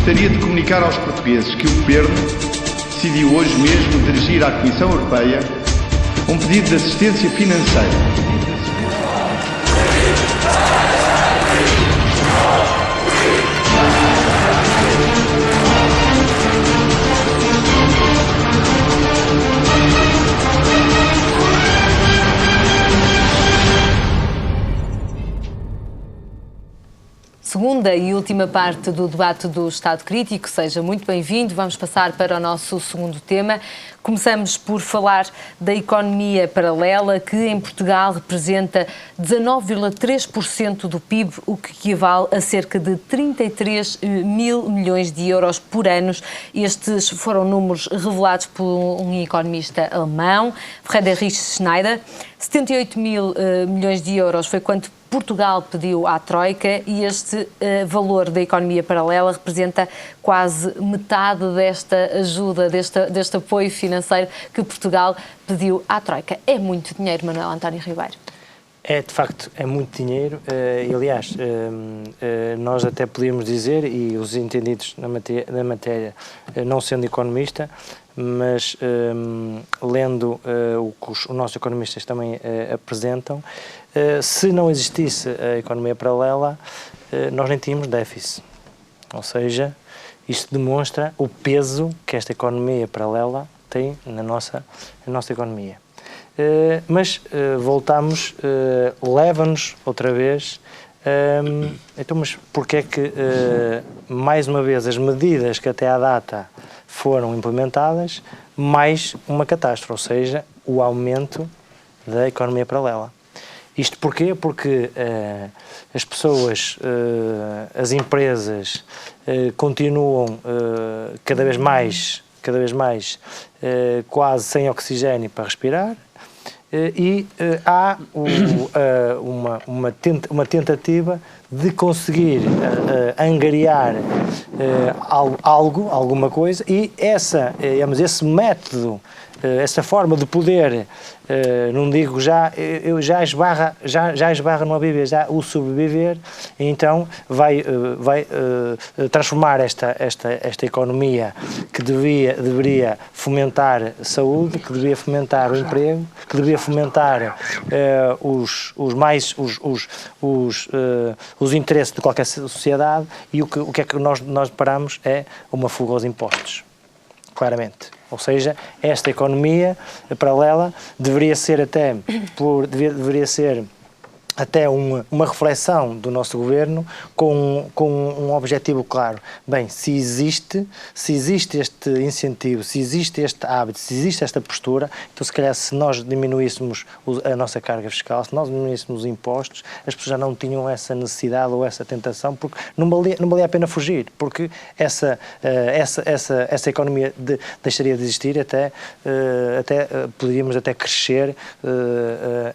Gostaria de comunicar aos portugueses que o Governo decidiu hoje mesmo dirigir à Comissão Europeia um pedido de assistência financeira. Segunda e última parte do debate do Estado Crítico. Seja muito bem-vindo. Vamos passar para o nosso segundo tema. Começamos por falar da economia paralela, que em Portugal representa 19,3% do PIB, o que equivale a cerca de 33 mil milhões de euros por ano. Estes foram números revelados por um economista alemão, Friedrich Schneider. 78 mil milhões de euros foi quanto Portugal pediu à Troika e este valor da economia paralela representa quase metade desta ajuda, deste apoio financeiro que Portugal pediu à Troika. É muito dinheiro, Manuel António Ribeiro. É, de facto, é muito dinheiro e, aliás, nós até podíamos dizer, e os entendidos na matéria, não sendo economista, mas lendo o que os nossos economistas também apresentam, se não existisse a economia paralela, nós nem tínhamos déficit. Ou seja, isto demonstra o peso que esta economia paralela tem na nossa economia. Mas voltamos, leva-nos outra vez, então, mas porquê é que, mais uma vez, as medidas que até à data foram implementadas, mais uma catástrofe, ou seja, o aumento da economia paralela. Isto porquê? Porque as pessoas, as empresas continuam cada vez mais quase sem oxigênio para respirar, e há uma tentativa de conseguir angariar alguma coisa, e esse método, essa forma de poder, não digo já esbarra no viver, já o sobreviver, então vai transformar esta economia que deveria fomentar saúde, que deveria fomentar o emprego, que deveria fomentar os interesses de qualquer sociedade, e o que é que nós deparamos é uma fuga aos impostos, claramente. Ou seja, esta economia paralela deveria ser até uma reflexão do nosso governo com um objetivo claro. Bem, se existe este incentivo, se existe este hábito, se existe esta postura, então se calhar se nós diminuíssemos a nossa carga fiscal, se nós diminuíssemos os impostos, as pessoas já não tinham essa necessidade ou essa tentação, porque não valia a pena fugir, porque essa economia deixaria de existir, até poderíamos até crescer,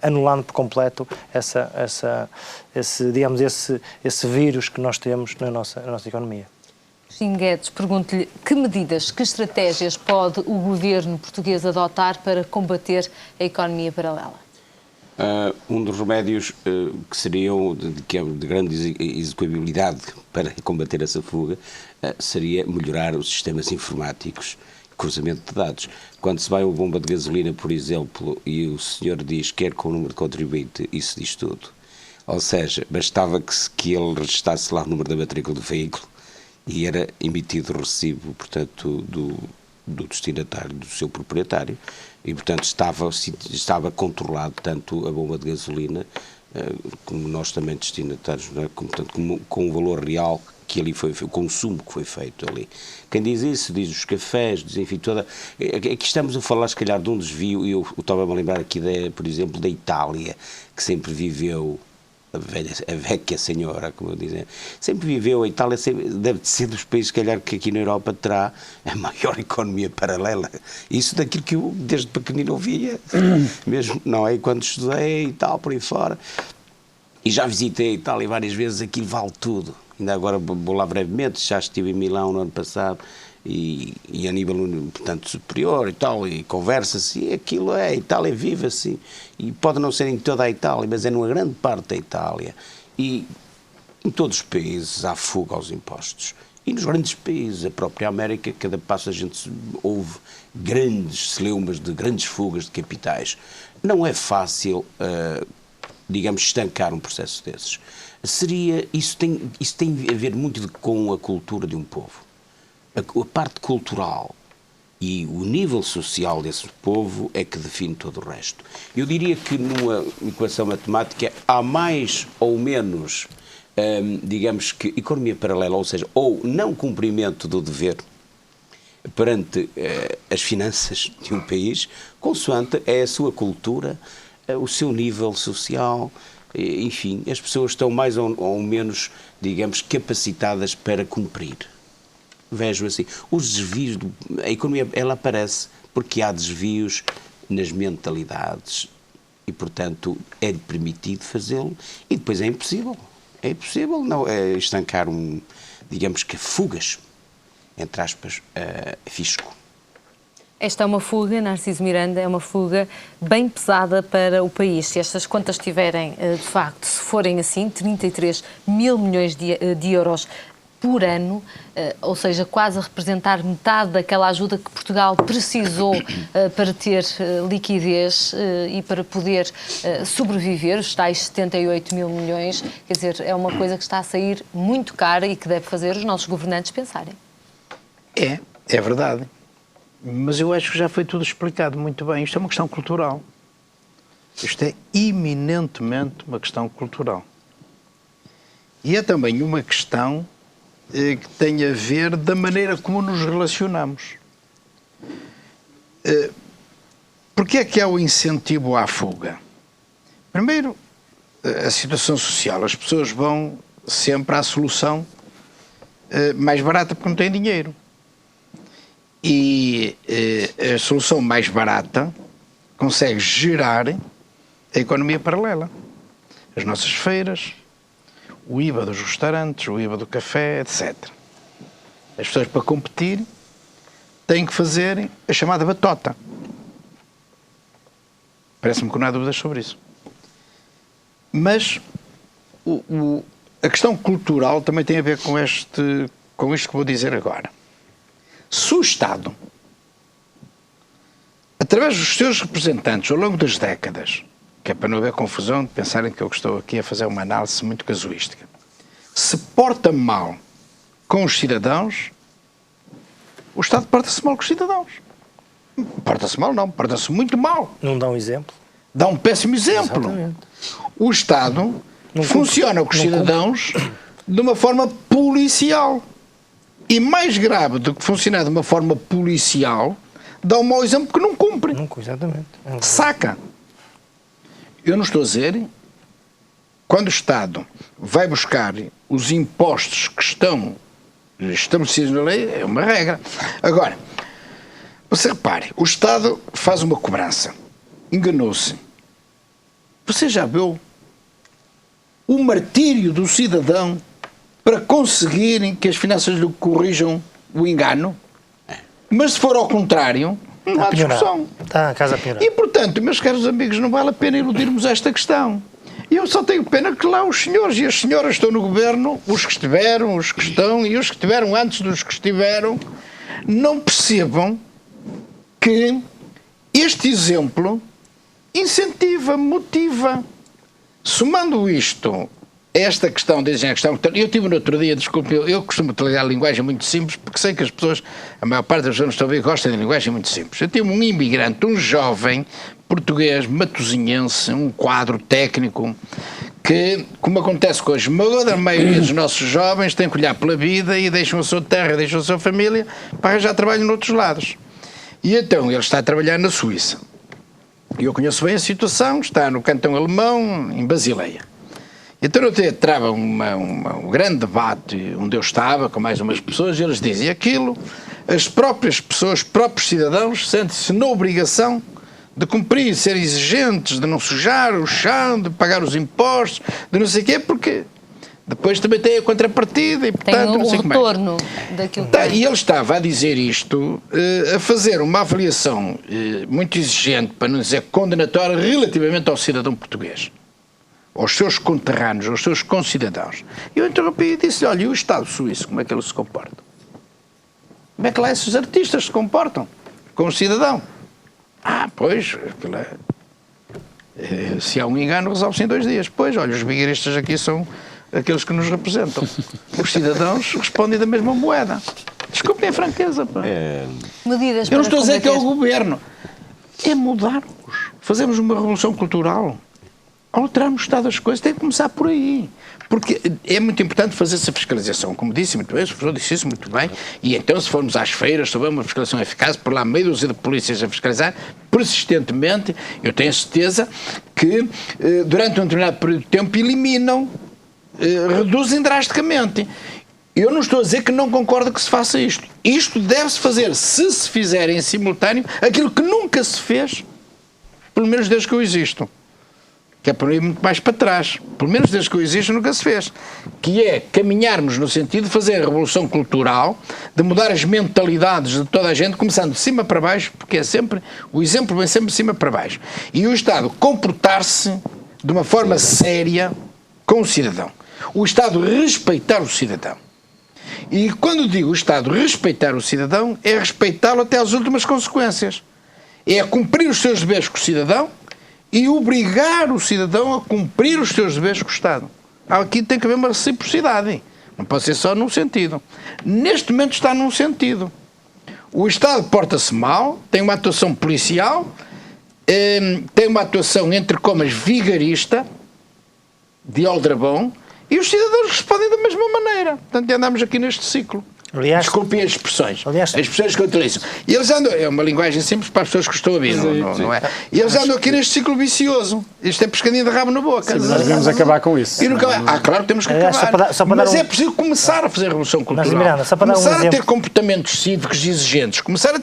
anulando por completo esse vírus que nós temos na nossa economia. Cristina Guedes, pergunto-lhe que medidas, que estratégias pode o governo português adotar para combater a economia paralela? Um dos remédios que seriam de grande execuibilidade para combater essa fuga seria melhorar os sistemas informáticos, cruzamento de dados. Quando se vai a uma bomba de gasolina, por exemplo, e o senhor diz que quer com o número de contribuinte, isso diz tudo. Ou seja, bastava que ele registasse lá o número da matrícula do veículo e era emitido o recibo, portanto, do destinatário, do seu proprietário, e, portanto, estava controlado tanto a bomba de gasolina como nós também destinatários, não é? Com o valor real que ali foi, o consumo que foi feito ali. Quem diz isso, diz os cafés, diz, enfim, aqui estamos a falar, se calhar, de um desvio, e eu estava-me a lembrar aqui, por exemplo, da Itália, que sempre viveu, a vecchia senhora, como eu dizia, sempre viveu, a Itália deve ser dos países, se calhar, que aqui na Europa terá a maior economia paralela. Isso daquilo que eu, desde pequenino, ouvia, mesmo, não é? Quando estudei e tal, por aí fora, e já visitei a Itália várias vezes, aquilo vale tudo. Ainda agora vou lá brevemente, já estive em Milão no ano passado, e a nível, portanto, superior e tal, e conversa-se, e aquilo a Itália vive assim, e pode não ser em toda a Itália, mas é numa grande parte da Itália, e em todos os países há fuga aos impostos, E nos grandes países, a própria América, cada passo a gente ouve grandes celeumas de grandes fugas de capitais. Não é fácil, digamos, estancar um processo desses. Isso tem a ver muito com a cultura de um povo. A parte cultural e o nível social desse povo é que define todo o resto. Eu diria que numa equação matemática há mais ou menos, digamos que, economia paralela, ou seja, ou não cumprimento do dever perante as finanças de um país, consoante é a sua cultura, o seu nível social, enfim, as pessoas estão mais ou menos, digamos, capacitadas para cumprir. Vejo assim, os desvios, a economia, ela aparece porque há desvios nas mentalidades e, portanto, é permitido fazê-lo e depois é impossível não estancar digamos que fugas, entre aspas, fisco. Esta é uma fuga, Narciso Miranda, é uma fuga bem pesada para o país. Se estas contas tiverem, de facto, se forem assim, 33 mil milhões de euros por ano, ou seja, quase a representar metade daquela ajuda que Portugal precisou para ter liquidez e para poder sobreviver, os tais 78 mil milhões, quer dizer, é uma coisa que está a sair muito cara e que deve fazer os nossos governantes pensarem. É verdade. Mas eu acho que já foi tudo explicado muito bem. Isto é uma questão cultural. Isto é eminentemente uma questão cultural. E é também uma questão que tem a ver da maneira como nos relacionamos. Porquê é que há o incentivo à fuga? Primeiro, a situação social. As pessoas vão sempre à solução mais barata porque não têm dinheiro. E a solução mais barata consegue gerar a economia paralela. As nossas feiras, o IVA dos restaurantes, o IVA do café, etc. As pessoas, para competir, têm que fazer a chamada batota. Parece-me que não há dúvidas sobre isso. Mas a questão cultural também tem a ver com isto que vou dizer agora. Se o Estado, através dos seus representantes ao longo das décadas, que é para não haver confusão de pensarem que eu estou aqui a fazer uma análise muito casuística, se porta mal com os cidadãos, o Estado porta-se mal com os cidadãos. Porta-se mal não, porta-se muito mal. Não dá um exemplo? Dá um péssimo exemplo. Exatamente. O Estado funciona com os cidadãos de uma forma policial. E mais grave do que funcionar de uma forma policial, dá um mau exemplo porque não cumpre. Exatamente. Saca. Eu não estou a dizer, quando o Estado vai buscar os impostos que estão estabelecidos na lei, é uma regra. Agora, você repare, o Estado faz uma cobrança, enganou-se. Você já viu o martírio do cidadão para conseguirem que as finanças lhe corrijam o engano? Mas se for ao contrário, não há discussão. Está a casa a piorar. E, portanto, meus caros amigos, não vale a pena iludirmos esta questão. E eu só tenho pena que lá os senhores e as senhoras estão no governo, os que estiveram, os que estão e os que estiveram antes dos que estiveram, não percebam que este exemplo incentiva, motiva. Somando isto, esta questão, dizem a questão, eu tive no outro dia, desculpe, eu costumo utilizar a linguagem muito simples, porque sei que as pessoas, a maior parte das pessoas que estão a ver, gostam de linguagem muito simples. Eu tive um imigrante, um jovem português, matosinhense, um quadro técnico, que, como acontece com a esmagadora maioria dos nossos jovens, têm que olhar pela vida e deixam a sua terra, deixam a sua família, para arranjar trabalho noutros lados. E então ele está a trabalhar na Suíça. E eu conheço bem a situação, está no cantão alemão, em Basileia. Então eu trava um grande debate onde eu estava com mais umas pessoas e eles dizem aquilo, as próprias pessoas, próprios cidadãos sentem-se na obrigação de cumprir, ser exigentes, de não sujar o chão, de pagar os impostos, de não sei o quê, porque depois também tem a contrapartida e portanto tem não sei como é. retorno daquilo que... E ele estava a dizer isto, a fazer uma avaliação muito exigente, para não dizer condenatória, relativamente ao cidadão português. aos seus conterrâneos, aos seus concidadãos. Eu interrompi e disse, olha, e o Estado suíço, como é que ele se comporta? Como é que lá esses artistas se comportam com o cidadão? Pois, se há um engano, resolve-se em 2 dias. Pois, olha, os vigaristas aqui são aqueles que nos representam. Os cidadãos respondem da mesma moeda. Desculpem a franqueza. Pá. Medidas Eu não estou a dizer que é o combater. governo. É mudarmos. Fazemos uma revolução cultural. Alterarmos o estado das coisas. Tem que começar por aí. Porque é muito importante fazer essa fiscalização. Como disse muito bem, o professor disse isso muito bem. E então, se formos às feiras, se houver uma fiscalização eficaz, por lá meia dúzia de polícias a fiscalizar, persistentemente, eu tenho a certeza que durante um determinado período de tempo eliminam, reduzem drasticamente. Eu não estou a dizer que não concordo que se faça isto. Isto deve-se fazer, se fizer em simultâneo, aquilo que nunca se fez, pelo menos desde que eu existo. Que é por aí muito mais para trás. Pelo menos desde que eu existo nunca se fez. Que é caminharmos no sentido de fazer a revolução cultural, de mudar as mentalidades de toda a gente, começando de cima para baixo, porque é sempre, o exemplo vem sempre de cima para baixo. E o Estado comportar-se de uma forma séria com o cidadão. O Estado respeitar o cidadão. E quando digo o Estado respeitar o cidadão, é respeitá-lo até às últimas consequências. É cumprir os seus deveres com o cidadão e obrigar o cidadão a cumprir os seus deveres com o Estado. Aqui tem que haver uma reciprocidade. Não pode ser só num sentido. Neste momento está num sentido. O Estado porta-se mal, tem uma atuação policial, tem uma atuação, entre comas, vigarista, de aldrabão, e os cidadãos respondem da mesma maneira. Portanto, andamos aqui neste ciclo. Aliás, desculpem as expressões. Aliás, as expressões que eu utilizo. E eles andam, é uma linguagem simples para as pessoas que estão a ouvir, não é? E eles andam aqui neste ciclo vicioso. Isto é pescadinho de rabo na boca. Sim, nós devemos acabar com isso. E nunca, claro que temos que aliás, acabar. Mas um... é preciso começar a fazer a revolução cultural. Miranda, começar a ter comportamentos cívicos exigentes. Começar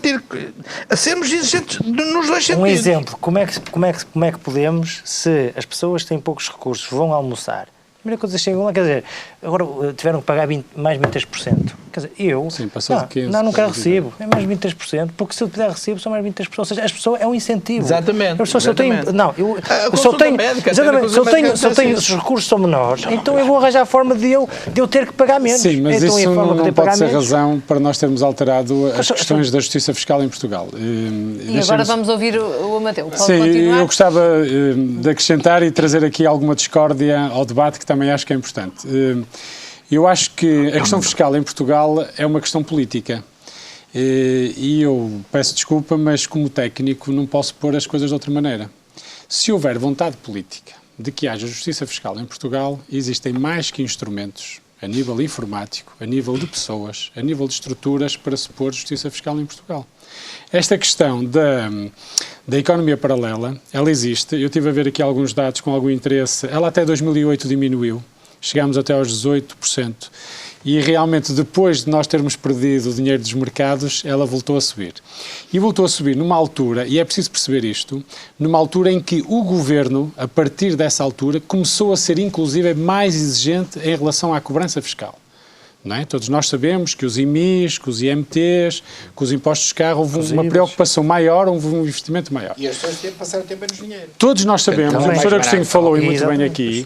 a sermos exigentes nos dois sentidos. Um exemplo. Como é que podemos, se as pessoas que têm poucos recursos vão almoçar, a primeira coisa que chegam lá, quer dizer, agora tiveram que pagar mais 23%. Quer dizer, eu... Sim, passou de 15%. Não quero recibo. É mais 23%, porque se eu puder recibo, são mais 23%. Ou seja, as pessoas é um incentivo. Exatamente. As pessoas, se eu tenho... Não, eu só tenho... Se eu tenho... Os recursos são menores, então eu vou arranjar a forma de eu ter que pagar menos. Sim, mas então, isso não pode ser menos. razão para nós termos alterado as questões da justiça fiscal em Portugal. E agora vamos ouvir o Amadeu. Pode Sim, continuar? eu gostava de acrescentar e trazer aqui alguma discórdia ao debate que também acho que é importante. Eu acho que a questão fiscal em Portugal é uma questão política e eu peço desculpa, mas como técnico não posso pôr as coisas de outra maneira. Se houver vontade política de que haja justiça fiscal em Portugal, existem mais que instrumentos a nível informático, a nível de pessoas, a nível de estruturas para se pôr justiça fiscal em Portugal. Esta questão da economia paralela, ela existe. Eu estive a ver aqui alguns dados com algum interesse. Ela até 2008 diminuiu. Chegámos até aos 18%. E realmente, depois de nós termos perdido o dinheiro dos mercados, ela voltou a subir. E voltou a subir numa altura, e é preciso perceber isto, numa altura em que o Governo, a partir dessa altura, começou a ser, inclusive, mais exigente em relação à cobrança fiscal. Não é? Todos nós sabemos que os IMIs, que os IMTs, que os impostos de carro, houve uma preocupação maior, houve um investimento maior. E as pessoas passaram tempo menos dinheiro. Todos nós sabemos, o professor Agostinho falou e muito bem aqui,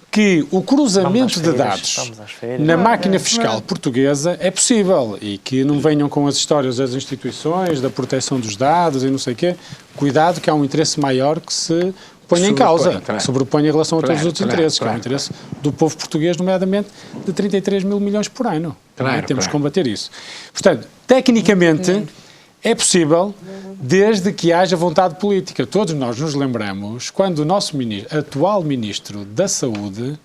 que o cruzamento de dados na máquina fiscal portuguesa é possível e que não venham com as histórias das instituições, da proteção dos dados e não sei o quê. Cuidado que há um interesse maior que se põe em causa, que sobrepõe em relação a todos os outros interesses, que é o interesse do povo português, nomeadamente de 33 mil milhões por ano. Temos que combater isso. Portanto, tecnicamente, é possível, desde que haja vontade política. Todos nós nos lembramos quando o nosso atual Ministro da Saúde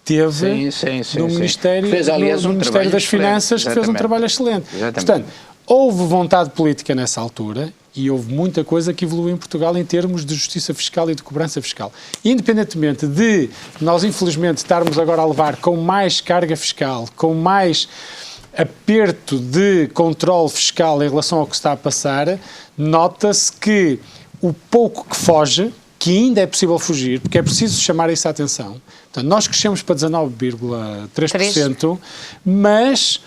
teve no Ministério, no Ministério das Finanças, que fez um trabalho excelente. Portanto, houve vontade política nessa altura e houve muita coisa que evoluiu em Portugal em termos de justiça fiscal e de cobrança fiscal. Independentemente de nós, infelizmente, estarmos agora a levar com mais carga fiscal, com mais aperto de controle fiscal em relação ao que está a passar, nota-se que o pouco que foge, que ainda é possível fugir, porque é preciso chamar isso a atenção. Portanto, nós crescemos para 19,3%, mas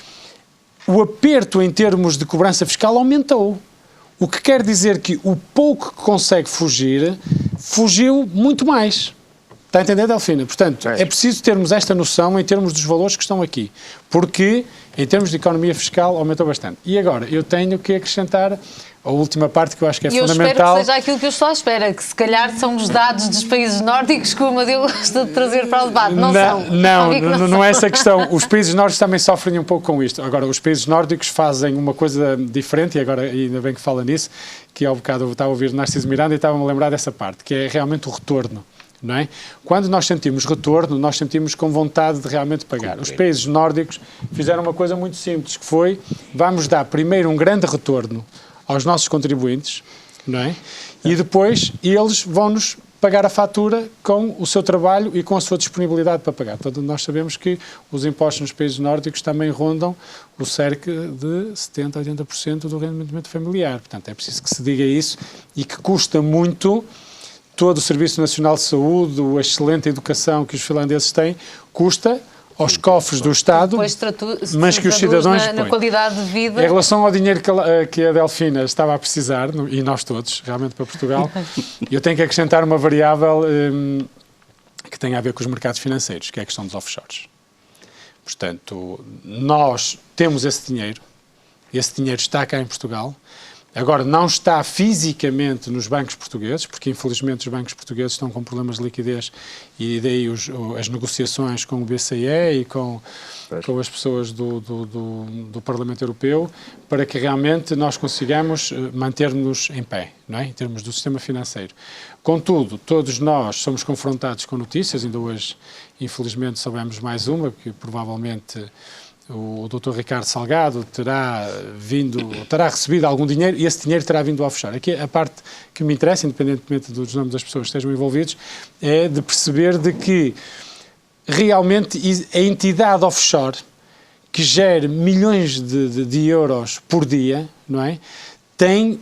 o aperto em termos de cobrança fiscal aumentou. O que quer dizer que o pouco que consegue fugir, fugiu muito mais. Está a entender, Delfina? Portanto, é preciso termos esta noção em termos dos valores que estão aqui, porque em termos de economia fiscal aumentou bastante. E agora, eu tenho que acrescentar a última parte que eu acho que é fundamental. Eu espero que seja aquilo que eu estou à espera, que se calhar são os dados dos países nórdicos que o Amadeu gosta de trazer para o debate. Não são. Não é essa a questão. Os países nórdicos também sofrem um pouco com isto. Agora, os países nórdicos fazem uma coisa diferente, e agora ainda bem que fala nisso, que ao bocado eu estava a ouvir Narciso Miranda e estava-me a lembrar dessa parte, que é realmente o retorno. Não é? Quando nós sentimos retorno, nós sentimos com vontade de realmente pagar. Os países nórdicos fizeram uma coisa muito simples, que foi, vamos dar primeiro um grande retorno aos nossos contribuintes, não é? E depois eles vão-nos pagar a fatura com o seu trabalho e com a sua disponibilidade para pagar. Portanto, nós sabemos que os impostos nos países nórdicos também rondam o cerca de 70% a 80% do rendimento familiar. Portanto, é preciso que se diga isso e que custa muito. Todo o Serviço Nacional de Saúde, a excelente educação que os finlandeses têm, custa aos cofres do Estado, mas que os cidadãos na qualidade de vida. Em relação ao dinheiro que a Delfina estava a precisar, e nós todos, realmente para Portugal, eu tenho que acrescentar uma variável que tem a ver com os mercados financeiros, que é a questão dos offshores. Portanto, nós temos esse dinheiro está cá em Portugal. Agora, não está fisicamente nos bancos portugueses, porque infelizmente os bancos portugueses estão com problemas de liquidez e daí as negociações com o BCE e com as pessoas do Parlamento Europeu para que realmente nós consigamos manter-nos em pé, não é? Em termos do sistema financeiro. Contudo, todos nós somos confrontados com notícias, ainda hoje, infelizmente, soubemos mais uma, que provavelmente o Dr. Ricardo Salgado terá recebido algum dinheiro e esse dinheiro terá vindo offshore. Aqui a parte que me interessa, independentemente dos nomes das pessoas que estejam envolvidos, é de perceber de que realmente a entidade offshore que gera milhões de euros por dia, não é? Tem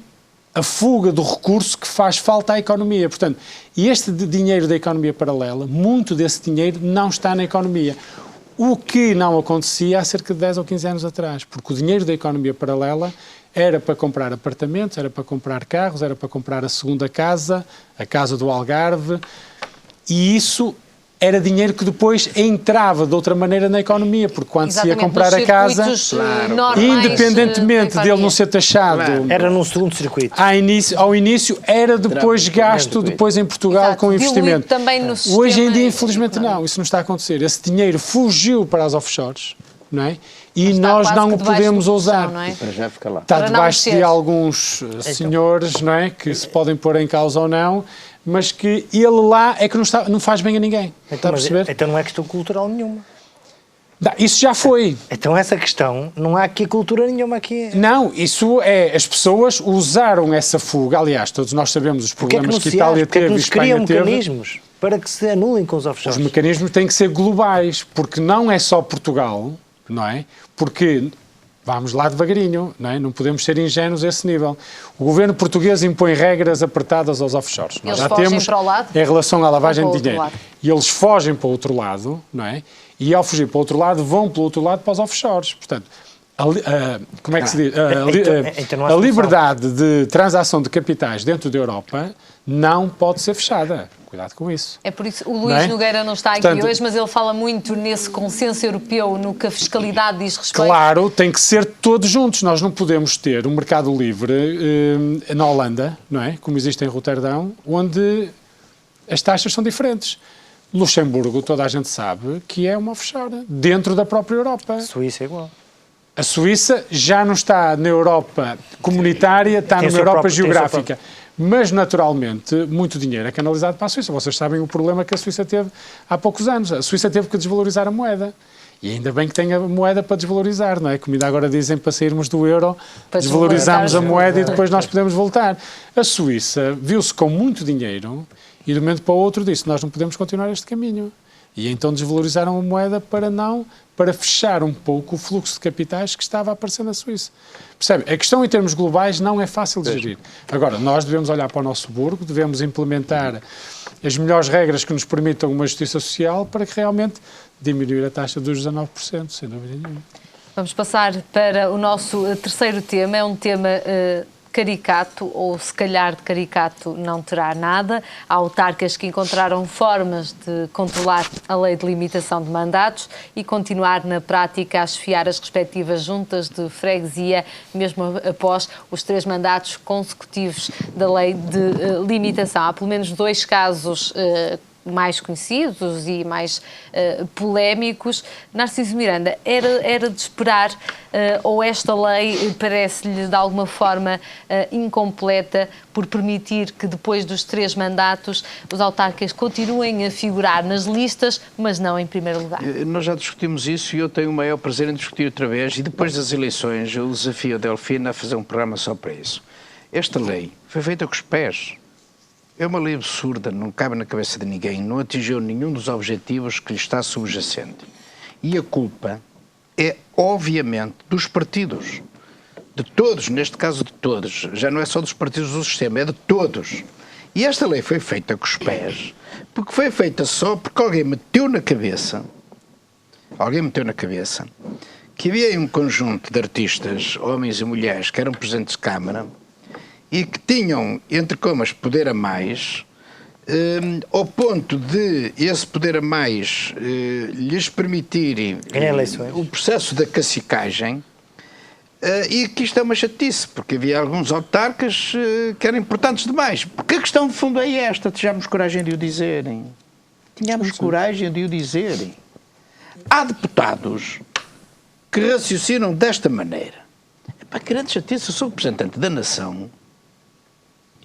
a fuga do recurso que faz falta à economia. Portanto, e este dinheiro da economia paralela, muito desse dinheiro não está na economia. O que não acontecia há cerca de 10 ou 15 anos atrás, porque o dinheiro da economia paralela era para comprar apartamentos, era para comprar carros, era para comprar a segunda casa, a casa do Algarve, e isso era dinheiro que depois entrava de outra maneira na economia, porque quando se ia comprar a casa, independentemente dele não ser taxado, era num segundo circuito. Ao início era depois gasto depois em Portugal com investimento. Hoje em dia, infelizmente, não, isso não está a acontecer. Esse dinheiro fugiu para as offshores, não é? E nós não o podemos usar. Está debaixo de alguns senhores, não é? Que se podem pôr em causa ou não, mas que ele lá é que não faz bem a ninguém. Está a perceber? Então não é questão cultural nenhuma. Isso já foi. Então essa questão, não há aqui cultura nenhuma aqui. Não, isso é, as pessoas usaram essa fuga, aliás, todos nós sabemos os problemas que Itália teve e Espanha teve. Mecanismos para que se anulem com os offshores. Os mecanismos têm que ser globais, porque não é só Portugal, não é? Porque vamos lá devagarinho, não é? Não podemos ser ingênuos a esse nível. O governo português impõe regras apertadas aos offshores. Nós já temos para o lado, em relação à lavagem de dinheiro. E eles fogem para o outro lado, não é? E ao fugir para o outro lado, vão pelo outro lado para os offshores. Portanto, como é que se diz? A liberdade de transação de capitais dentro da Europa não pode ser fechada. Cuidado com isso. É por isso, o Luís Nogueira não está aqui hoje, mas ele fala muito nesse consenso europeu, no que a fiscalidade diz respeito. Claro, tem que ser todos juntos. Nós não podemos ter um mercado livre na Holanda, não é? Como existe em Roterdão, onde as taxas são diferentes. Luxemburgo, toda a gente sabe que é uma offshore, dentro da própria Europa. A Suíça é igual. A Suíça já não está na Europa comunitária, está numa Europa geográfica. Mas, naturalmente, muito dinheiro é canalizado para a Suíça. Vocês sabem o problema que a Suíça teve há poucos anos. A Suíça teve que desvalorizar a moeda. E ainda bem que tem a moeda para desvalorizar, não é? Como ainda agora dizem, para sairmos do euro, desvalorizamos a moeda e depois nós podemos voltar. A Suíça viu-se com muito dinheiro e, de um momento para o outro, disse: nós não podemos continuar este caminho. E então desvalorizaram a moeda para fechar um pouco o fluxo de capitais que estava a aparecer na Suíça. Percebe? A questão em termos globais não é fácil de gerir. Agora, nós devemos olhar para o nosso burgo, devemos implementar as melhores regras que nos permitam uma justiça social para que realmente diminuir a taxa dos 19%, sem dúvida nenhuma. Vamos passar para o nosso terceiro tema. É um tema caricato, ou se calhar de caricato não terá nada. Há autarcas que encontraram formas de controlar a lei de limitação de mandatos e continuar na prática a esfiar as respectivas juntas de freguesia, mesmo após os 3 mandatos consecutivos da lei de limitação. Há pelo menos 2 casos mais conhecidos e mais polémicos. Narciso Miranda, era de esperar, ou esta lei parece-lhe de alguma forma incompleta por permitir que depois dos 3 mandatos os autarcas continuem a figurar nas listas, mas não em primeiro lugar? Nós já discutimos isso e eu tenho o maior prazer em discutir outra vez, e depois das eleições eu desafio a Delfina a fazer um programa só para isso. Esta lei foi feita com os pés. É uma lei absurda, não cabe na cabeça de ninguém, não atingiu nenhum dos objetivos que lhe está subjacente. E a culpa é, obviamente, dos partidos. De todos, neste caso de todos. Já não é só dos partidos do sistema, é de todos. E esta lei foi feita com os pés, porque foi feita só porque alguém meteu na cabeça que havia aí um conjunto de artistas, homens e mulheres, que eram presidentes de Câmara, e que tinham, entre comas, poder a mais, ao ponto de esse poder a mais lhes permitir o processo da cacicagem, e que isto é uma chatice, porque havia alguns autarcas que eram importantes demais. Porque a questão de fundo é esta, tínhamos coragem de o dizerem. Há deputados que raciocinam desta maneira. Epá, que grande chatice, eu sou representante da nação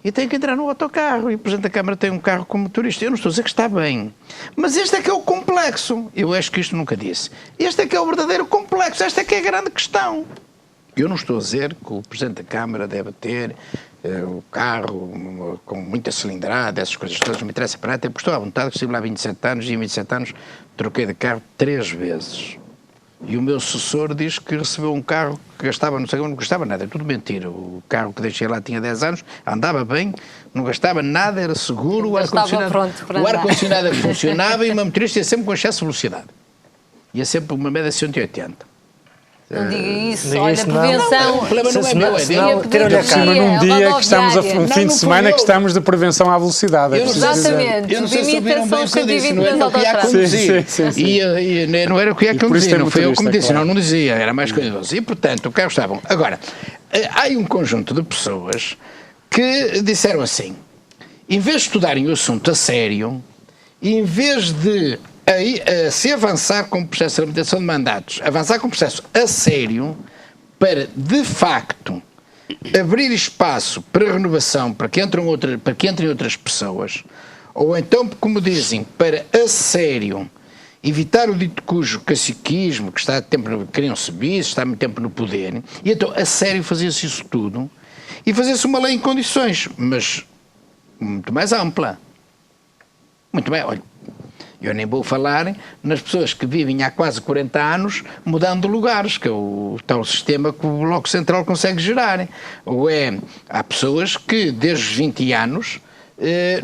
e tenho que entrar no autocarro, e o Presidente da Câmara tem um carro como motorista. Eu não estou a dizer que está bem, mas este é que é o complexo. Eu acho que isto nunca disse. Este é que é o verdadeiro complexo, esta é que é a grande questão. Eu não estou a dizer que o Presidente da Câmara deve ter o carro com muita cilindrada, essas coisas todas, não me interessa para nada, porque estou à vontade, que estive lá há 27 anos, e em 27 anos troquei de carro 3 vezes. E o meu assessor diz que recebeu um carro que gastava, não gastava nada, é tudo mentira. O carro que deixei lá tinha 10 anos, andava bem, não gastava nada, era seguro, o ar-condicionado funcionava e uma motorista ia sempre com excesso de velocidade. Ia sempre uma média de 180. Não diga isso, olha, prevenção. O problema não é meu, é dele. Ter cima num dia que estamos um fim de semana que estamos de prevenção à velocidade. Exatamente. Eu não sei se ouviram bem o que eu disse, não era o que ia conduzir. E não era o que ia conduzir, não foi eu como disse, não dizia, era mais coisa. E portanto, o carro estava bom. Agora, há um conjunto de pessoas que disseram assim, em vez de estudarem o assunto a sério, e em vez de se avançar com o processo de limitação de mandatos, avançar com o processo a sério, para, de facto, abrir espaço para renovação, para que entrem outras pessoas, ou então, como dizem, para, a sério, evitar o dito cujo caciquismo, que está queriam subir, está há muito tempo no poder, e então, a sério, fazia-se isso tudo, e fazia-se uma lei em condições, mas muito mais ampla. Muito mais, olha, eu nem vou falar nas pessoas que vivem há quase 40 anos mudando de lugares, que é o tal sistema que o Bloco Central consegue gerar. Ou há pessoas que desde os 20 anos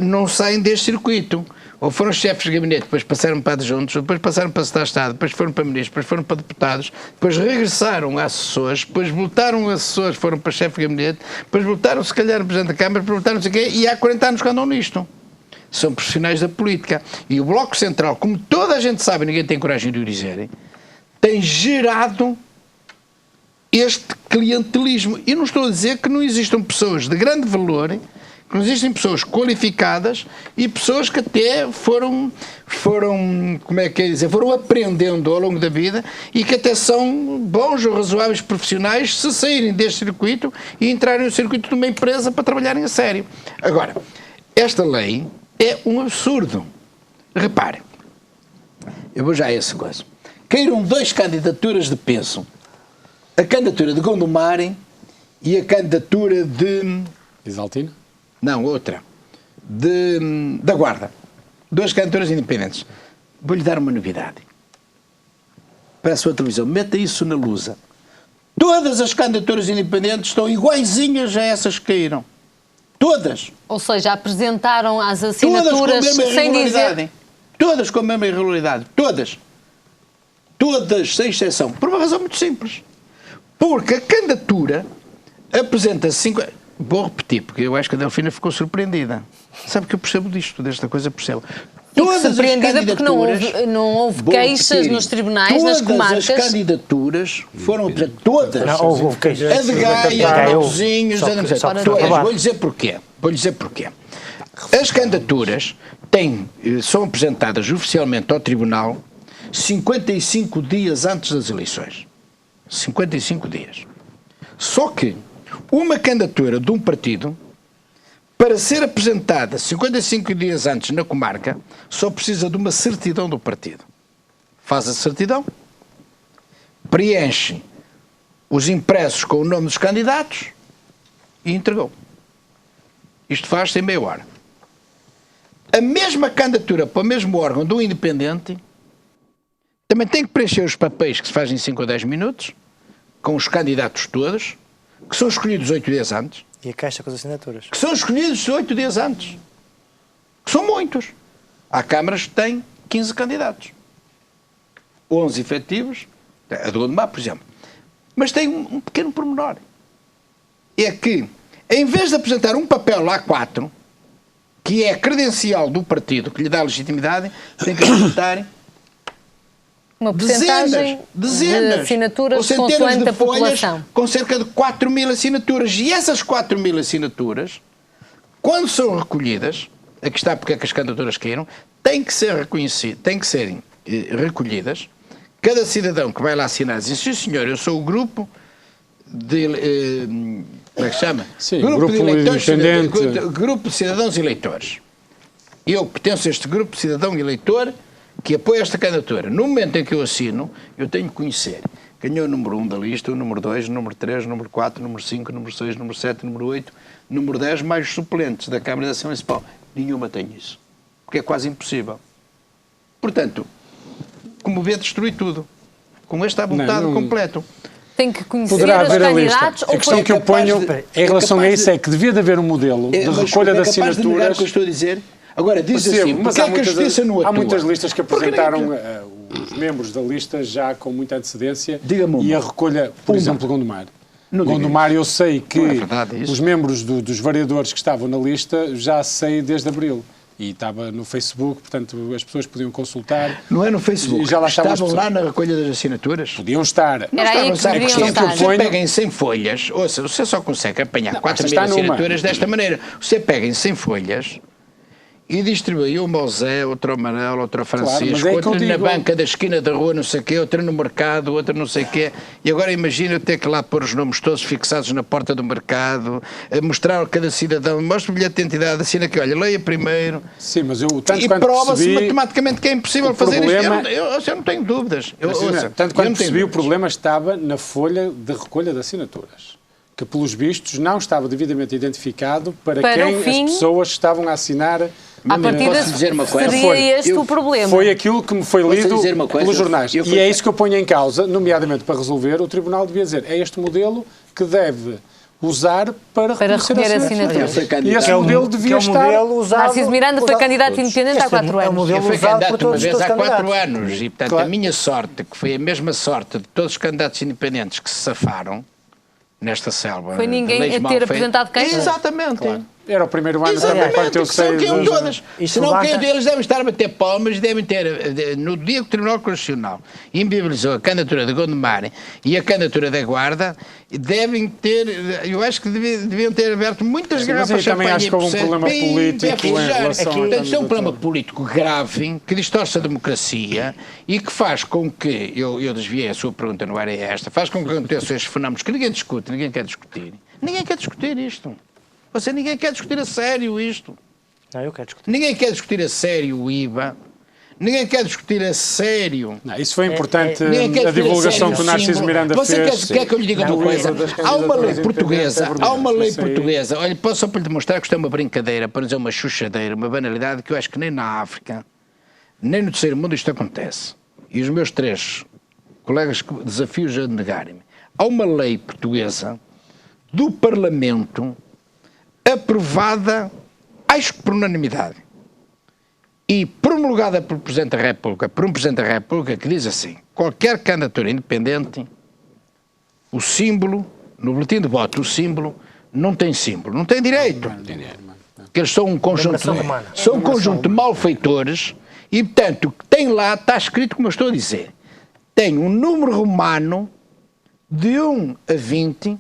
não saem deste circuito. Ou foram chefes de gabinete, depois passaram para adjuntos, depois passaram para secretário de Estado, depois foram para ministros, depois foram para deputados, depois regressaram a assessores, depois voltaram a assessores, foram para chefe de gabinete, depois voltaram se calhar a Presidente da Câmara, depois voltaram não sei o quê, e há 40 anos que andam nisto. São profissionais da política. E o Bloco Central, como toda a gente sabe, ninguém tem coragem de o dizer, tem gerado este clientelismo. E não estou a dizer que não existam pessoas de grande valor, que não existem pessoas qualificadas e pessoas que até foram como é que é dizer, foram aprendendo ao longo da vida e que até são bons ou razoáveis profissionais se saírem deste circuito e entrarem no circuito de uma empresa para trabalharem a sério. Agora, esta lei é um absurdo. Repare, eu vou já a essa coisa. Caíram 2 candidaturas de peso. A candidatura de Gondomar e a candidatura de... Isaltino? Não, outra. Da Guarda. 2 candidaturas independentes. Vou-lhe dar uma novidade. Para a sua televisão, meta isso na Lusa. Todas as candidaturas independentes estão iguaizinhas a essas que caíram. Todas. Ou seja, apresentaram as assinaturas sem dizer... Todas com a mesma irregularidade. Todas. Todas, sem exceção. Por uma razão muito simples. Porque a candidatura apresenta Vou repetir, porque eu acho que a Delfina ficou surpreendida. Sabe que eu percebo disto, desta coisa percebo. Fico surpreendida porque não houve queixas nos tribunais, nas comarcas. Todas as candidaturas foram apresentadas, todas. Não, houve queixas. A de Gaia, a de Matosinhos, Vou lhe dizer porquê. As candidaturas são apresentadas oficialmente ao Tribunal 55 dias antes das eleições. 55 dias. Só que uma candidatura de um partido, para ser apresentada 55 dias antes na comarca, só precisa de uma certidão do partido. Faz a certidão, preenche os impressos com o nome dos candidatos e entregou. Isto faz-se em meia hora. A mesma candidatura para o mesmo órgão do independente também tem que preencher os papéis que se fazem em 5 ou 10 minutos, com os candidatos todos, que são escolhidos 8 dias antes. E a caixa com as assinaturas. Que são escolhidos 8 dias antes. Que são muitos. Há câmaras que têm 15 candidatos. 11 efetivos, a de Gondomar, por exemplo. Mas tem um pequeno pormenor. É que, em vez de apresentar um papel A4, que é a credencial do partido que lhe dá legitimidade, tem que apresentar uma porcentagem de assinaturas ou centenas consoante de a população. folhas com cerca de 4.000 assinaturas. E essas 4.000 assinaturas, quando são recolhidas, aqui está porque é que as candidaturas caíram, têm que ser reconhecidas, têm que serem recolhidas. Cada cidadão que vai lá assinar diz: sim senhor, eu sou o grupo de... como é que se chama? Sim, grupo de eleitores, grupo de cidadãos eleitores. Eu pertenço a este grupo de cidadão eleitor que apoia esta candidatura. No momento em que eu assino, eu tenho que conhecer quem é o número 1 da lista, o número 2, o número 3, o número 4, o número 5, o número 6, o número 7, o número 8, o número 10, mais os suplentes da Câmara da Assembleia Municipal. Nenhuma tem isso. Porque é quase impossível. Portanto, como vê, destrui tudo. Com este abultado completo. Tem que conhecer Poderá os haver candidatos. A questão que eu ponho em relação a isso é que devia de haver um modelo de recolha de assinaturas. É o que eu estou a dizer. Agora, diz assim, porque é que a justiça não atua? Há muitas listas que apresentaram os membros da lista já com muita antecedência e a recolha, por exemplo, Gondomar. Gondomar, eu sei que os membros dos vereadores que estavam na lista já sei desde abril. E estava no Facebook, portanto as pessoas podiam consultar. Não é no Facebook, já lá estavam lá na recolha das assinaturas? Podiam estar. Era aí que deveriam estar. Você pega em 100 folhas, ouça, você só consegue apanhar 4.000 assinaturas desta maneira. Você pega em 100 folhas e distribui uma ao Zé, outra ao Manel, outra ao Francisco, outra na banca da esquina da rua, não sei o quê, outra no mercado, outra não sei o quê. E agora imagina eu ter que lá pôr os nomes todos fixados na porta do mercado, mostrar a cada cidadão, mostra o bilhete de identidade, assina aqui, olha, leia primeiro. Sim, mas eu tanto e prova-se matematicamente que é impossível fazer isto. Eu não tenho dúvidas. Tanto quanto percebi, o problema estava na folha de recolha de assinaturas, que pelos vistos não estava devidamente identificado para quem as pessoas estavam a assinar. À partida, seria este o problema. Foi aquilo que me foi lido pelos jornais. E é isso que eu ponho em causa, nomeadamente para resolver, o Tribunal devia dizer, é este modelo que deve usar para recolher assinaturas. E esse modelo devia estar... Narciso Miranda foi candidato independente há 4 anos. Eu fui candidato uma vez há 4 anos e, portanto, a minha sorte, que foi a mesma sorte de todos os candidatos independentes que se safaram nesta selva... Foi ninguém a ter apresentado queixa? Exatamente. Claro. Era o primeiro ano também, quando eu sei... Senão eles devem estar a bater palmas, devem ter, no dia que o Tribunal Constitucional inviabilizou a candidatura de Gondomar e a candidatura da Guarda, devem ter, eu acho que deviam ter aberto muitas garrafas de champanhe. Também acho que houve um problema político em relação a... Portanto, é um problema político grave, que distorce a democracia e que faz com que, eu desviei a sua pergunta, não era esta, faz com que aconteçam estes fenómenos que ninguém discute, ninguém quer discutir. Ninguém quer discutir isto. Ninguém quer discutir a sério isto. Não, eu quero discutir. Ninguém quer discutir a sério o IVA. Ninguém quer discutir a sério. Não, isso foi importante, a divulgação que o Narciso Miranda fez. Você quer que eu lhe diga uma coisa? Há uma lei portuguesa, olha, posso só para lhe demonstrar que isto é uma brincadeira, para dizer uma chuchadeira, uma banalidade, que eu acho que nem na África, nem no terceiro mundo isto acontece. E os meus 3 colegas desafios a negarem-me. Há uma lei portuguesa do Parlamento aprovada, acho que por unanimidade, e promulgada por Presidente da República, por um Presidente da República que diz assim: qualquer candidatura independente, o símbolo, no boletim de voto, o símbolo não tem símbolo, não tem direito. Porque eles são um conjunto de malfeitores e, portanto, o que tem lá está escrito como eu estou a dizer. Tem um número romano de 1 a 20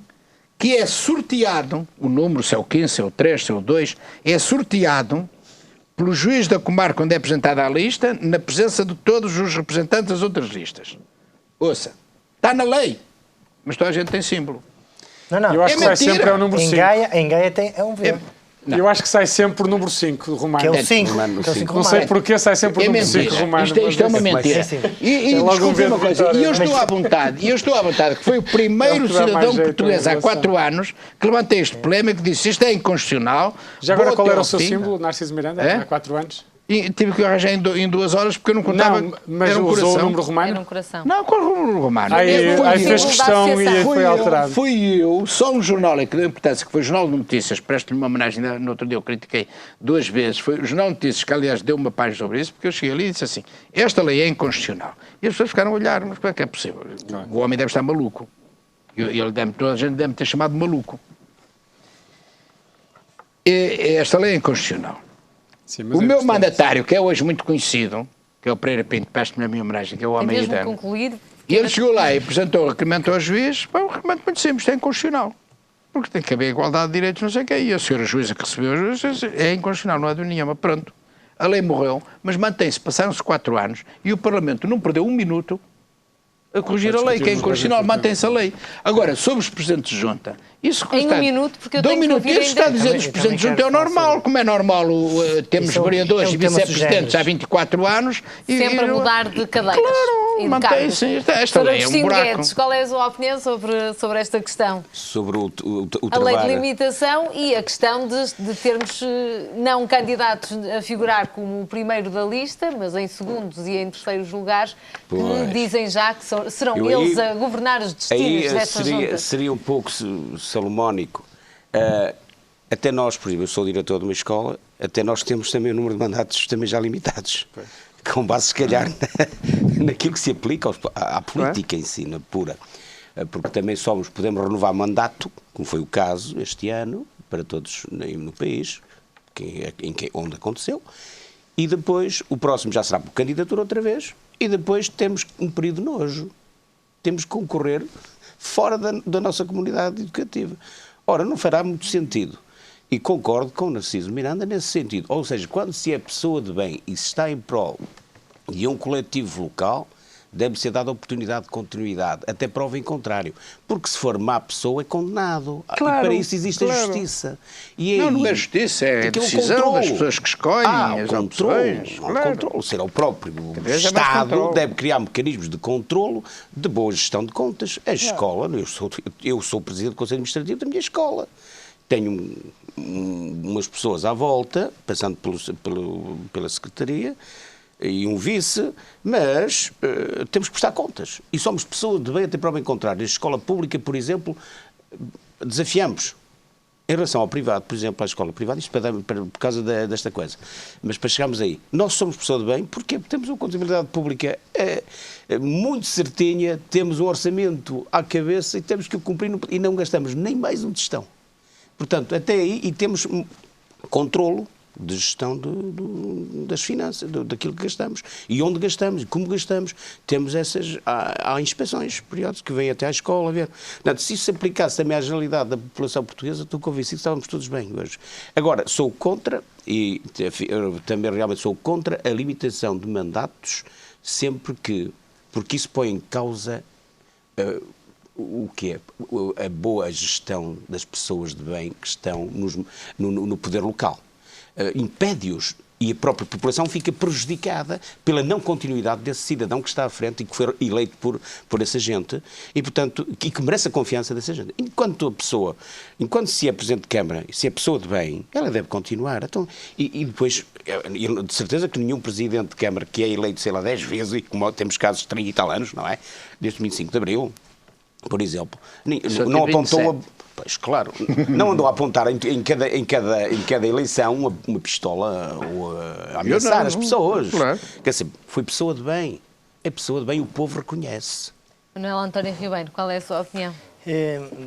que é sorteado, o número, se é o 15, se é o 3, se é o 2, é sorteado pelo juiz da comarca onde é apresentada a lista, na presença de todos os representantes das outras listas. Ouça, está na lei, mas toda a gente tem símbolo. Não. Eu acho que sai sempre o número 5. Em Gaia é um verde. Eu acho que sai sempre o número 5 romano. Que é o 5. Não sei porquê sai sempre o número 5 romano. Isto é uma mentira. E desculpe uma coisa, e eu estou à vontade, que foi o primeiro cidadão português há 4 anos que levantei este problema, que disse isto é inconstitucional. Já agora qual era o seu símbolo, Narciso Miranda, há 4 anos? E tive que arranjar em 2 horas porque eu não contava. Não, mas era um usou coração. O número romano? Era um coração. Não, qual o número romano? Aí fez questão e foi alterado. Fui eu, só um jornal que deu importância, que foi o Jornal de Notícias, presto-lhe uma homenagem, no outro dia eu critiquei 2 vezes, foi o Jornal de Notícias, que aliás deu uma página sobre isso, porque eu cheguei ali e disse assim, esta lei é inconstitucional. E as pessoas ficaram a olhar, mas como é que é possível? O homem deve estar maluco. Toda a gente deve ter chamado maluco. Esta lei é inconstitucional. Sim, o meu mandatário, que é hoje muito conhecido, que é o Pereira Pinto, preste-me a minha homenagem, que é o homem eterno. Concluir, e ele chegou lá e apresentou o requerimento ao juiz, um requerimento muito simples, é inconstitucional. Porque tem que haver igualdade de direitos, não sei o que. E a senhora juíza que recebeu o juiz é inconstitucional, não é de nenhuma. Pronto. A lei morreu, mas mantém-se, passaram-se 4 anos e o Parlamento não perdeu 1 minuto a corrigir a lei, que é inconstitucional, mantém-se a lei. Agora, sobre os presidentes de junta, isso em 1 minuto, porque eu tenho que ouvir isso está a dizer dos presidentes de junta é o normal, como é normal termos vereadores e vice-presidentes há 24 anos. Sempre a mudar de cadeiras. Claro, mantém-se. Esta lei é um buraco. Guedes, qual é a sua opinião sobre esta questão? Sobre o a lei de limitação e a questão de termos não candidatos a figurar como o primeiro da lista, mas em segundos e em terceiros lugares, que dizem já que serão eles a governar os destinos desta junta. Seria um pouco salomónico. Até nós, por exemplo, eu sou diretor de uma escola, até nós temos também o número de mandatos também já limitados. Com base, se calhar, naquilo que se aplica à política em si, na pura. Porque também podemos renovar mandato, como foi o caso este ano, para todos no país, onde aconteceu, e depois o próximo já será por candidatura outra vez, e depois temos um período de nojo. Temos que concorrer fora da nossa comunidade educativa. Ora, não fará muito sentido. E concordo com o Narciso Miranda nesse sentido. Ou seja, quando se é pessoa de bem e se está em prol de um coletivo local, deve ser dada a oportunidade de continuidade, até prova em contrário. Porque se for má pessoa é condenado. Claro, e para isso existe a justiça. E não é justiça, é a decisão das pessoas que escolhem as opções. Controle. Será o próprio Estado deve criar mecanismos de controlo, de boa gestão de contas. A escola, eu sou presidente do Conselho Administrativo da minha escola. Tenho umas pessoas à volta, passando pela Secretaria, e um vice, mas temos que prestar contas. E somos pessoas de bem até prova em contrário. Na escola pública, por exemplo, desafiamos. Em relação ao privado, por exemplo, à escola privada, isto por causa desta coisa. Mas para chegarmos aí, nós somos pessoas de bem porque temos uma contabilidade pública muito certinha, temos um orçamento à cabeça e temos que o cumprir e não gastamos nem mais um tostão. Portanto, até aí, e temos controlo de gestão das finanças, daquilo que gastamos, e onde gastamos, e como gastamos. Temos há inspeções periódicas que vêm até à escola a ver. Portanto, se isso se aplicasse também à generalidade da população portuguesa, estou convencido que estávamos todos bem hoje. Agora, sou contra, e também realmente sou contra a limitação de mandatos porque isso põe em causa o que é a boa gestão das pessoas de bem que estão no poder local. Impede-os e a própria população fica prejudicada pela não continuidade desse cidadão que está à frente e que foi eleito por essa gente e, portanto, e que merece a confiança dessa gente. Enquanto se é Presidente de Câmara, se é pessoa de bem, ela deve continuar. Então, e depois, de certeza que nenhum Presidente de Câmara que é eleito, sei lá, 10 vezes, e como temos casos de 30 e tal anos, não é? Desde 25 de Abril, por exemplo, não apontou pois, claro, não andou a apontar em cada eleição uma pistola ou a ameaçar as pessoas. Claro. Quer dizer, foi pessoa de bem. É pessoa de bem, o povo reconhece. Manuel António Ribeiro, qual é a sua opinião?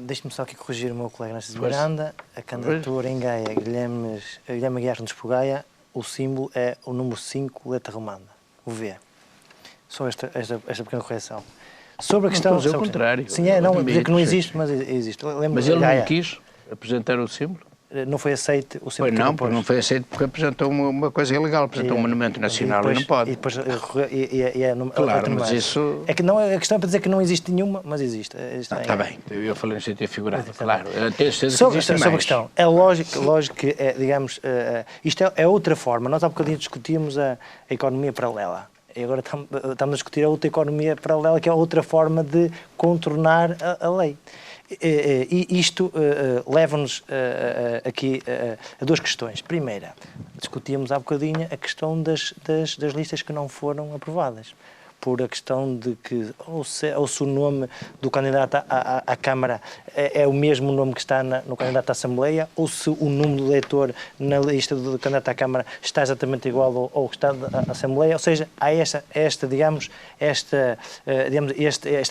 Deixe-me só aqui corrigir o meu colega Narciso Miranda. A candidatura em Gaia, Guilherme Aguiar de Gaia, o símbolo é o número 5, letra romana, o V. Só esta pequena correção. Sobre a questão... Não, ao contrário. Sim, não dizer que não existe, mas existe. Mas ele não quis apresentar o símbolo? Não foi aceito o símbolo. Pois não, porque não foi aceito porque apresentou uma coisa ilegal, apresentou um monumento nacional e não pode. E depois, claro, mas isso... É que não, a questão é para dizer que não existe nenhuma, mas existe. Está bem, eu falei no sentido figurado, claro. Eu tenho certeza sobre, que existe mais. sobre a questão, é lógico que, digamos, isto é outra forma. Nós há bocadinho discutíamos a economia paralela. E agora estamos a discutir a outra economia paralela, que é outra forma de contornar a lei. E isto leva-nos aqui a duas questões. Primeira, discutíamos há bocadinho a questão das listas que não foram aprovadas, por a questão de que ou se o nome do candidato à Câmara é o mesmo nome que está no candidato à Assembleia, ou se o número do eleitor na lista do candidato à Câmara está exatamente igual ao que está à Assembleia, ou seja, há esta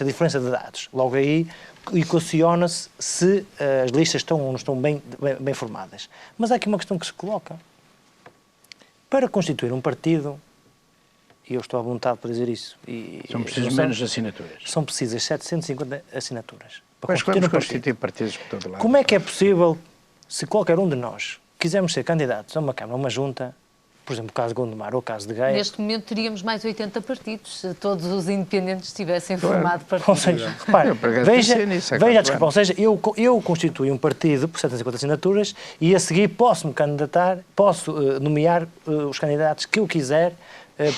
diferença de dados. Logo aí equaciona-se se as listas estão ou não estão bem formadas. Mas há aqui uma questão que se coloca. Para constituir um partido, e eu estou à vontade para dizer isso... São precisas menos assinaturas. São precisas 750 assinaturas. Mas vamos constituir partidos por todo lado. Como é que é possível, se qualquer um de nós quisermos ser candidatos a uma Câmara, a uma Junta, por exemplo, o caso de Gondomar ou o caso de Gaia... Neste momento teríamos mais 80 partidos, se todos os independentes tivessem formado partidos. Ou seja, repare, veja a desculpa, ou seja, eu constituo um partido por 750 assinaturas e a seguir posso-me candidatar, posso nomear os candidatos que eu quiser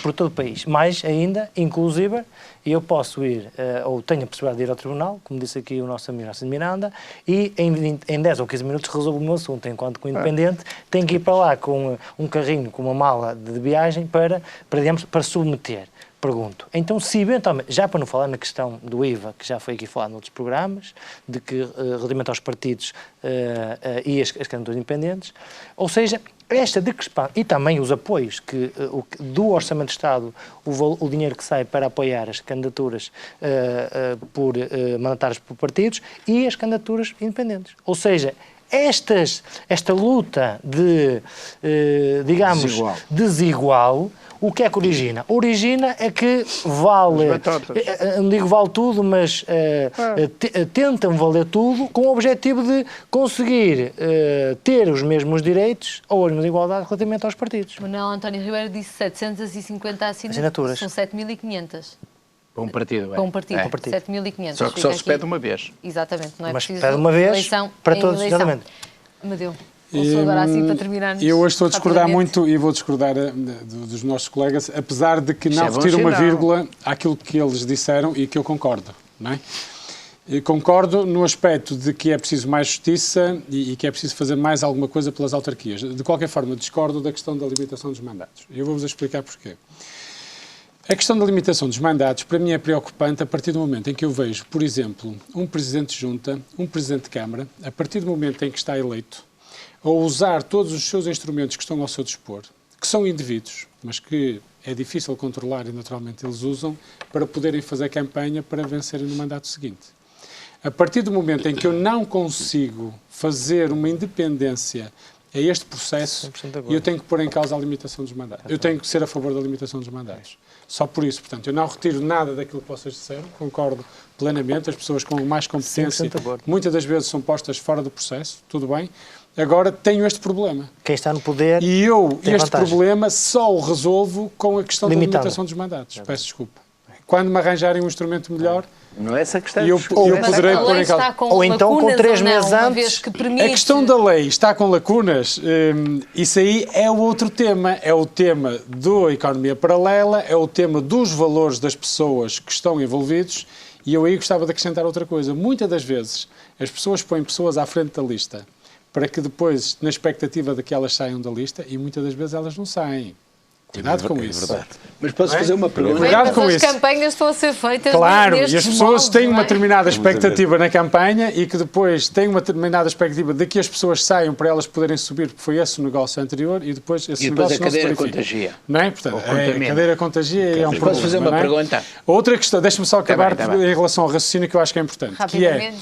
por todo o país. Mais ainda, inclusive, eu posso ir, ou tenho a possibilidade de ir ao tribunal, como disse aqui o nosso amigo Narciso Miranda, e em 10 ou 15 minutos resolvo o meu assunto, enquanto que o independente tem que ir para lá com um carrinho, com uma mala de viagem para submeter. Pergunto, então se eventualmente, já para não falar na questão do IVA, que já foi aqui falado noutros programas, de que relativamente aos partidos e as candidaturas independentes, ou seja, esta discrepância e também os apoios do Orçamento de Estado, o dinheiro que sai para apoiar as candidaturas mandatárias por partidos e as candidaturas independentes. Ou seja, esta luta digamos, desigual, o que é que origina? Origina é que não digo vale tudo, mas tentam valer tudo com o objetivo de conseguir ter os mesmos direitos ou a mesma igualdade relativamente aos partidos. Manuel António Ribeiro disse 750 assinaturas. São 7.500. Para um partido, Para um partido. 7.500. Só que só se pede uma vez. Exatamente, não é mas preciso pede uma vez eleição para todos, exatamente. Amadeu. Agora assim para terminarmos. Eu hoje estou a discordar muito e vou discordar dos nossos colegas, apesar de que não retiro uma vírgula àquilo que eles disseram e que eu concordo, não é? Eu concordo no aspecto de que é preciso mais justiça e que é preciso fazer mais alguma coisa pelas autarquias. De qualquer forma, discordo da questão da limitação dos mandatos. Eu vou-vos explicar porquê. A questão da limitação dos mandatos, para mim, é preocupante a partir do momento em que eu vejo, por exemplo, um Presidente de Junta, um Presidente de Câmara, a partir do momento em que está eleito, a usar todos os seus instrumentos que estão ao seu dispor, que são indivíduos, mas que é difícil controlar e naturalmente eles usam, para poderem fazer campanha para vencerem no mandato seguinte. A partir do momento em que eu não consigo fazer uma independência a este processo, eu tenho que pôr em causa a limitação dos mandatos. Eu tenho que ser a favor da limitação dos mandatos. Só por isso, portanto, eu não retiro nada daquilo que vocês disseram, concordo plenamente, as pessoas com mais competência muitas das vezes são postas fora do processo, tudo bem. Agora tenho este problema. Quem está no poder. E eu, este problema, só o resolvo com a questão da limitação dos mandatos. Peço desculpa. Quando me arranjarem um instrumento melhor. Não é essa questão. Eu poderei pôr em causa. Ou então com 3 meses antes. A questão da lei está com lacunas. Isso aí é o outro tema. É o tema da economia paralela, é o tema dos valores das pessoas que estão envolvidos. E eu aí gostava de acrescentar outra coisa. Muitas das vezes as pessoas põem pessoas à frente da lista para que depois, na expectativa de que elas saiam da lista, e muitas das vezes elas não saem. Cuidado com isso. Verdade. Mas posso fazer uma pergunta? Cuidado com as isso. campanhas estão a ser feitas. Claro, e as pessoas moldes, têm uma determinada expectativa na campanha e que depois têm uma determinada expectativa de que as pessoas saiam para elas poderem subir, porque foi esse o negócio anterior e depois esse negócio não se verifica. A cadeira contagia. Não é? Portanto, a cadeira contagia e é um problema. Posso fazer uma pergunta? Outra questão, deixa-me só acabar em relação ao raciocínio que eu acho que é importante, que é,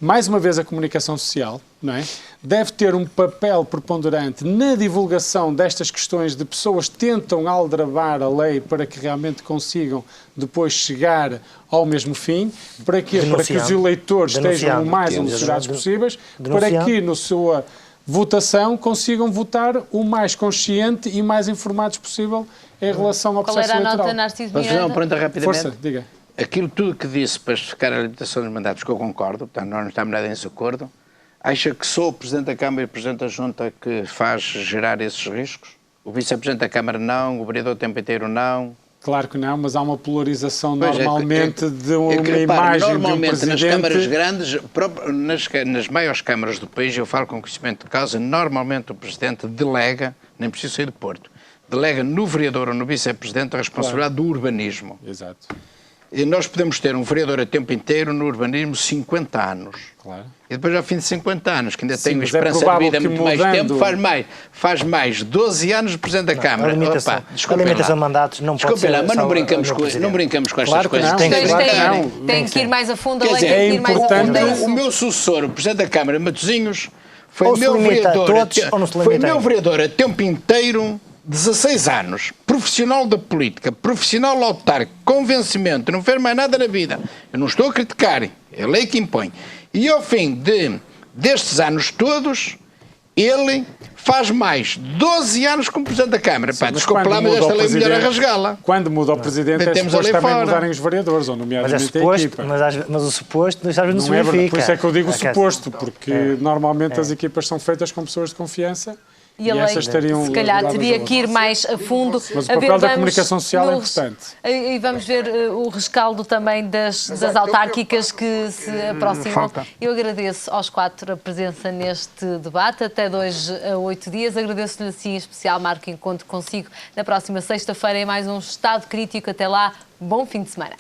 mais uma vez, a comunicação social, não é? Deve ter um papel preponderante na divulgação destas questões de pessoas que tentam aldrabar a lei para que realmente consigam depois chegar ao mesmo fim. Para quê? Para que os eleitores estejam o mais elucidados possíveis, para que, na sua votação, consigam votar o mais consciente e mais informados possível em relação ao processo eleitoral. Qual era a nota, Narciso Posso fazer uma pergunta rapidamente? Força, diga. Aquilo tudo que disse para justificar a limitação dos mandatos, que eu concordo, portanto nós não estamos nada em desacordo, acha que só o Presidente da Câmara e o Presidente da Junta que faz gerar esses riscos? O Vice-Presidente da Câmara não, o Vereador o tempo inteiro não? Claro que não, mas há uma polarização normalmente de uma imagem normalmente de um presidente... nas câmaras grandes, nas maiores câmaras do país, eu falo com conhecimento de causa, normalmente o Presidente delega, nem preciso sair do Porto, delega no Vereador ou no Vice-Presidente a responsabilidade do urbanismo. Exato. E nós podemos ter um vereador a tempo inteiro no urbanismo 50 anos. Claro. E depois, ao fim de 50 anos, que ainda tem uma mas esperança de vida muito mais tempo, faz mais 12 anos de Presidente da Câmara. A limitação de mandatos não pode ser... Mas não brincamos com estas coisas. Tem que ir mais a fundo, Quer dizer, tem que ir mais a fundo. O meu sucessor, o Presidente da Câmara, Matosinhos, foi meu vereador a tempo inteiro, 16 anos, profissional da política, profissional autárquico, com vencimento, não fez mais nada na vida. Eu não estou a criticar, é a lei que impõe. E ao fim destes anos todos, ele faz mais 12 anos como Presidente da Câmara. Sim, Desculpa lá, mas esta lei é melhor a rasgá-la. Quando muda o Presidente, é suposto também mudarem os vereadores, ou nomeadamente a equipa. Mas o suposto, às vezes, não se verifica. Por isso é que eu digo o suposto, porque normalmente as equipas são feitas com pessoas de confiança. E a lei, se calhar, teria que ir mais a fundo. Mas o papel da comunicação social é importante. E vamos ver o rescaldo também das autárquicas que se aproximam. Eu agradeço aos 4 a presença neste debate, até 2 a 8 dias. Agradeço-lhe assim em especial, Marco, encontro consigo na próxima sexta-feira em mais um Estado Crítico. Até lá, bom fim de semana.